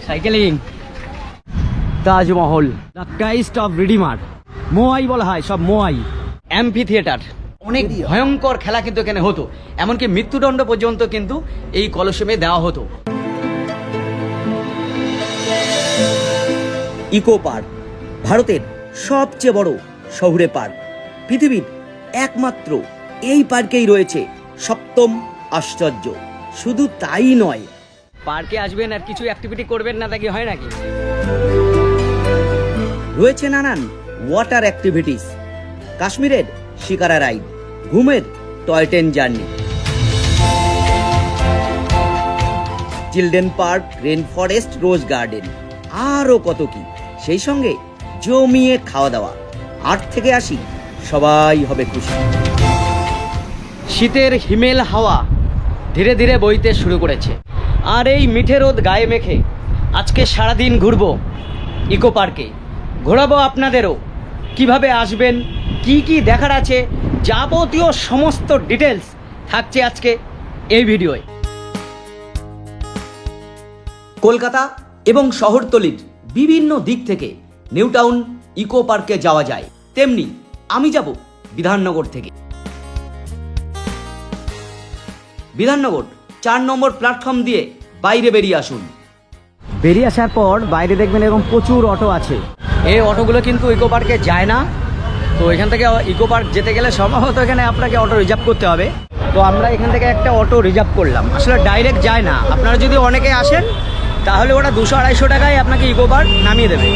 Cycling. Taj Mahal, the Christ of Redeemer, Moai বলা হয় সব মোয়াই। অ্যাম্পি থিয়েটার, অনেক ভয়ঙ্কর খেলা কিন্তু এখানে হতো, এমনকি মৃত্যুদণ্ড পর্যন্ত কিন্তু এই কলসিয়ামে দেওয়া হতো। ইকো পার্ক ভারতের সবচেয়ে বড় শহুরে পার্ক। পৃথিবীর একমাত্র এই পার্কেই রয়েছে সপ্তম আশ্চর্য। শুধু তাই নয়, পার্কে আসবেন আর কিছু অ্যাক্টিভিটি করবেন না, তা কি হয় নাকি? রয়েছে নানান ওয়াটার অ্যাক্টিভিটিস, কাশ্মীরের শিকারা রাইড, ঘুমের toy train journey, children park, rain forest, rose garden, আরও কত কি। সেই সঙ্গে জমিয়ে খাওয়া দাওয়া। 8 থেকে 80 সবাই হবে খুশি। শীতের হিমেল হাওয়া ধীরে ধীরে বইতে শুরু করেছে, আর এই মিঠে রোদ গায়ে মেখে আজকে সারাদিন ঘুরবো ইকো পার্কে। ঘোরাবো আপনাদেরও, কিভাবে আসবেন, কি কি দেখার আছে, যাবতীয় সমস্ত ডিটেলস থাকছে আজকে এই ভিডিওয়। কলকাতা এবং শহরতলির বিভিন্ন দিক থেকে নিউ টাউন ইকো পার্কে যাওয়া যায়, তেমনি আমি যাব বিধাননগর থেকে। বিধাননগর 4 নম্বর প্ল্যাটফর্ম দিয়ে বাইরে বেরিয়ে আসুন। বেরিয়ে আসার পর বাইরে দেখবেন এরকম প্রচুর অটো আছে। এই অটোগুলো কিন্তু ইকো পার্কে যায় না, তো এখান থেকে ইকো পার্ক যেতে গেলে সম্ভবত এখানে আপনাকে অটো রিজার্ভ করতে হবে। তো আমরা এখান থেকে একটা অটো রিজার্ভ করলাম, আসলে ডাইরেক্ট যায় না। আপনারা যদি অনেকে আসেন তাহলে ওরা 200-250 টাকায় আপনাকে ইকো পার্ক নামিয়ে দেবে।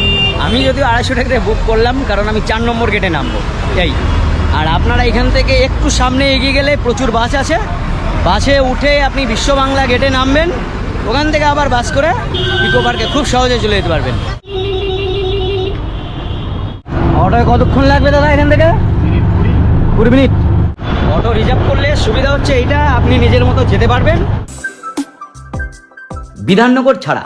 আমি যদিও 250 টাকায় বুক করলাম, কারণ আমি 4 নম্বর গেটে নামবো এই। আর আপনারা এখান থেকে একটু সামনে এগিয়ে গেলে প্রচুর বাস আছে, বাসে উঠে আপনি বিশ্ব বাংলা গেটে নামবেন, ওখান থেকে আবার বাস করে ইকো পার্কে খুব সহজে চলে যেতে পারবেন। অটোয় কতক্ষণ লাগবে দাদা এখান থেকে? 20 মিনিট। অটো রিজার্ভ করলে সুবিধা হচ্ছে এইটা, আপনি নিজের মতো যেতে পারবেন। বিধাননগর ছাড়া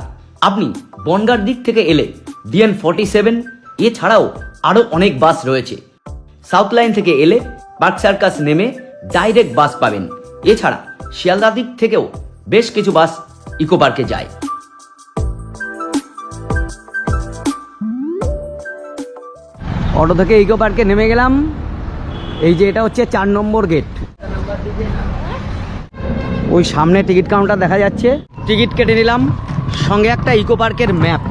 আপনি বনগাঁর দিক থেকে এলে DN47, এছাড়াও আরও অনেক বাস রয়েছে। সাউথ লাইন থেকে এলে পার্ক সার্কাস নেমে ডাইরেক্ট বাস পাবেন। এছাড়া শিয়ালদা দিক থেকেও বেশ কিছু বাস ইকো পার্কে যায়। অটো থেকে ইকো পার্কে নেমে গেলাম। এই যে এটা হচ্ছে 4 নম্বর গেট, ওই সামনে টিকিট কাউন্টার দেখা যাচ্ছে। টিকিট কেটে নিলাম, সঙ্গে একটা ইকো পার্কের ম্যাপ।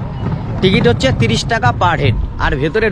টিকিট হচ্ছে 30 টাকা পার হেড, আর ভেতরে